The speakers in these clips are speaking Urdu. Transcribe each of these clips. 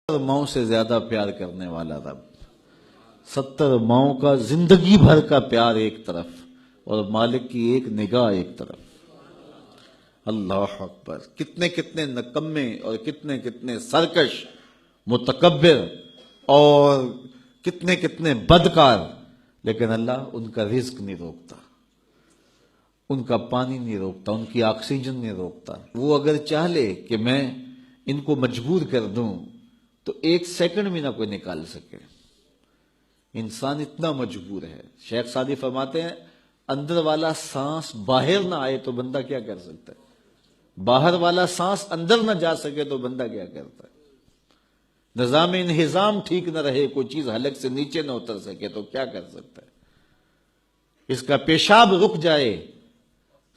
ماؤں سے زیادہ پیار کرنے والا رب، 70 ماؤں کا زندگی بھر کا پیار ایک طرف اور مالک کی ایک نگاہ ایک طرف۔ اللہ اکبر! کتنے کتنے نکمے اور کتنے کتنے سرکش، متکبر اور کتنے کتنے بدکار، لیکن اللہ ان کا رزق نہیں روکتا، ان کا پانی نہیں روکتا، ان کی آکسیجن نہیں روکتا۔ وہ اگر چاہ لے کہ میں ان کو مجبور کر دوں تو 1 سیکنڈ بھی نہ کوئی نکال سکے۔ انسان اتنا مجبور ہے۔ شیخ سعدی فرماتے ہیں اندر والا سانس باہر نہ آئے تو بندہ کیا کر سکتا ہے؟ باہر والا سانس اندر نہ جا سکے تو بندہ کیا کرتا ہے؟ نظام انہضام ٹھیک نہ رہے، کوئی چیز حلق سے نیچے نہ اتر سکے تو کیا کر سکتا ہے؟ اس کا پیشاب رک جائے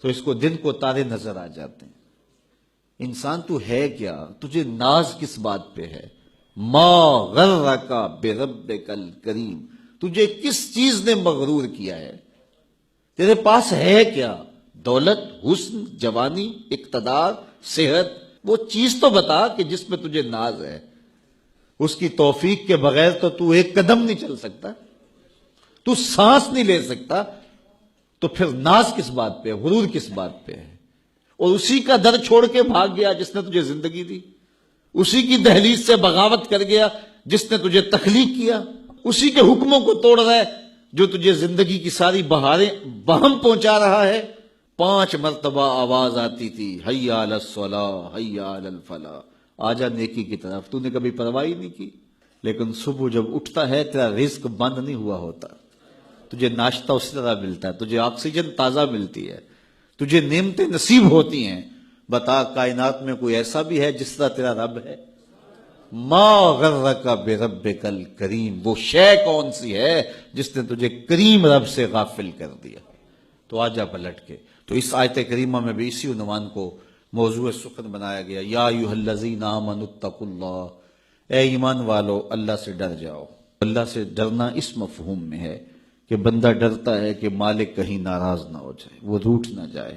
تو اس کو دن کو تارے نظر آ جاتے ہیں۔ انسان تو ہے کیا؟ تجھے ناز کس بات پہ ہے؟ ما غرک بربک الکریم، تجھے کس چیز نے مغرور کیا ہے؟ تیرے پاس ہے کیا؟ دولت، حسن، جوانی، اقتدار، صحت، وہ چیز تو بتا کہ جس پہ تجھے ناز ہے۔ اس کی توفیق کے بغیر تو ایک قدم نہیں چل سکتا، تو سانس نہیں لے سکتا، تو پھر ناز کس بات پہ ہے؟ غرور کس بات پہ ہے؟ اور اسی کا در چھوڑ کے بھاگ گیا جس نے تجھے زندگی دی، اسی کی دہلیز سے بغاوت کر گیا جس نے تجھے تخلیق کیا، اسی کے حکموں کو توڑ رہا ہے جو تجھے زندگی کی ساری بہاریں بہم پہنچا رہا ہے۔ 5 مرتبہ آواز آتی تھی، حی علی الصلاۃ، حی علی الفلاح، آجا نیکی کی طرف، تو نے کبھی پرواہ نہیں کی۔ لیکن صبح جب اٹھتا ہے تیرا رزق بند نہیں ہوا ہوتا، تجھے ناشتہ اسی طرح ملتا ہے، تجھے آکسیجن تازہ ملتی ہے، تجھے نعمتیں نصیب ہوتی ہیں۔ بتا کائنات میں کوئی ایسا بھی ہے جس طرح تیرا رب ہے؟ ما غرک بربک الکریم، وہ شے کون سی ہے جس نے تجھے کریم رب سے غافل کر دیا؟ تو آجا پلٹ کے۔ تو اس آیت کریمہ میں بھی اسی عنوان کو موضوع سخن بنایا گیا، یا ایھا الذین آمنوا اتقوا اللہ، اے ایمان والو اللہ سے ڈر جاؤ۔ اللہ سے ڈرنا اس مفہوم میں ہے کہ بندہ ڈرتا ہے کہ مالک کہیں ناراض نہ ہو جائے، وہ روٹھ نہ جائے،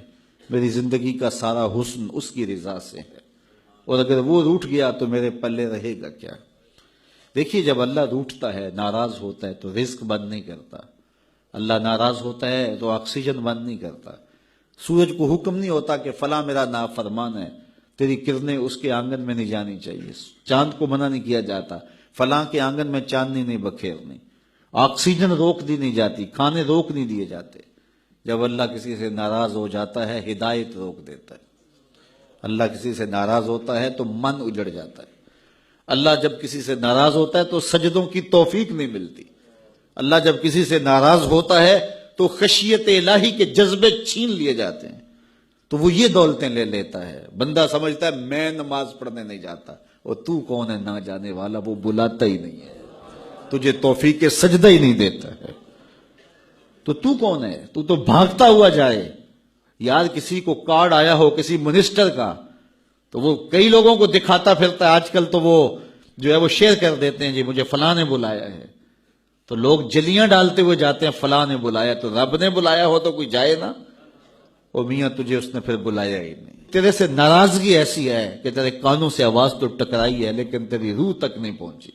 میری زندگی کا سارا حسن اس کی رضا سے ہے، اور اگر وہ روٹھ گیا تو میرے پلے رہے گا کیا؟ دیکھیے جب اللہ روٹھتا ہے، ناراض ہوتا ہے تو رزق بند نہیں کرتا، اللہ ناراض ہوتا ہے تو آکسیجن بند نہیں کرتا، سورج کو حکم نہیں ہوتا کہ فلاں میرا نافرمان ہے، تیری کرنیں اس کے آنگن میں نہیں جانی چاہیے، چاند کو منع نہیں کیا جاتا، فلاں کے آنگن میں چاندنی نہیں بکھیرنی، آکسیجن روک دی نہیں جاتی، کھانے روک نہیں دیے جاتے۔ جب اللہ کسی سے ناراض ہو جاتا ہے ہدایت روک دیتا ہے، اللہ کسی سے ناراض ہوتا ہے تو من اجڑ جاتا ہے، اللہ جب کسی سے ناراض ہوتا ہے تو سجدوں کی توفیق نہیں ملتی، اللہ جب کسی سے ناراض ہوتا ہے تو خشیت الہی کے جذبے چھین لیے جاتے ہیں، تو وہ یہ دولتیں لے لیتا ہے۔ بندہ سمجھتا ہے میں نماز پڑھنے نہیں جاتا، اور تو کون ہے نہ جانے والا، وہ بلاتا ہی نہیں ہے، تجھے توفیق سجدہ ہی نہیں دیتا ہے، تو کون ہے؟ تو بھاگتا ہوا جائے۔ یار کسی کو کارڈ آیا ہو کسی منسٹر کا تو وہ کئی لوگوں کو دکھاتا پھرتا ہے، آج کل تو وہ جو ہے وہ شیئر کر دیتے ہیں، جی مجھے فلاں نے بلایا ہے، تو لوگ جلیاں ڈالتے ہوئے جاتے ہیں، فلاں نے بلایا، تو رب نے بلایا ہو تو کوئی جائے نا؟ او میاں تجھے اس نے پھر بلایا ہی نہیں، تیرے سے ناراضگی ایسی ہے کہ تیرے کانوں سے آواز تو ٹکرائی ہے لیکن تیری روح تک نہیں پہنچی،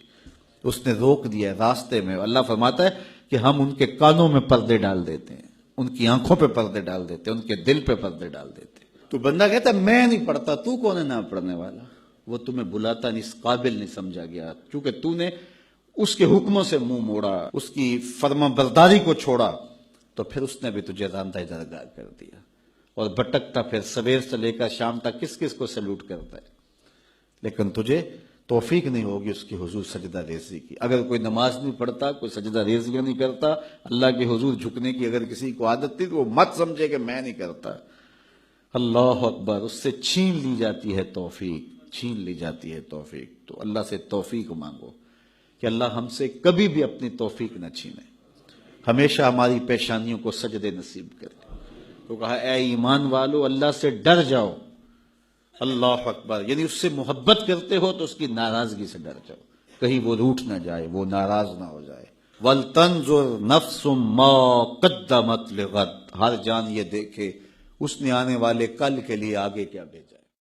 اس نے روک دیا ہے راستے میں۔ اللہ فرماتا ہے کہ ہم ان کے کانوں میں پردے ڈال دیتے ہیں، ان کی آنکھوں پہ پردے ڈال دیتے ہیں، ان کے دل پہ پردے ڈال دیتے ہیں۔ تو بندہ کہتا ہے میں نہیں پڑھتا، تو کون ہے نہ پڑھنے والا؟ وہ تمہیں بلاتا نہیں، اس قابل نہیں سمجھا گیا، کیونکہ تو نے اس کے حکموں سے منہ موڑا، اس کی فرما برداری کو چھوڑا، تو پھر اس نے بھی تجھے راندہ درگاہ کر دیا، اور بھٹکتا پھر سویر سے لے کر شام تک کس کس کو سلوٹ کرتا ہے، لیکن تجھے توفیق نہیں ہوگی اس کی حضور سجدہ ریزی کی۔ اگر کوئی نماز نہیں پڑھتا، کوئی سجدہ ریزیاں نہیں کرتا، اللہ کے حضور جھکنے کی اگر کسی کو عادت تھی تو وہ مت سمجھے کہ میں نہیں کرتا۔ اللہ اکبر! اس سے چھین لی جاتی ہے توفیق، چھین لی جاتی ہے توفیق۔ تو اللہ سے توفیق مانگو کہ اللہ ہم سے کبھی بھی اپنی توفیق نہ چھینے، ہمیشہ ہماری پیشانیوں کو سجدے نصیب کرے۔ تو کہا اے ایمان والو اللہ سے ڈر جاؤ۔ اللہ اکبر! یعنی اس سے محبت کرتے ہو تو اس کی ناراضگی سے ڈر جاؤ، کہیں وہ روٹھ نہ جائے، وہ ناراض نہ ہو جائے۔ وَلْتَنْظُرْ نَفْسٌ مَا قَدَّمَتْ لِغَدٍ، ہر جان یہ دیکھے اس نے آنے والے کل کے لیے آگے کیا بھیجا ہے۔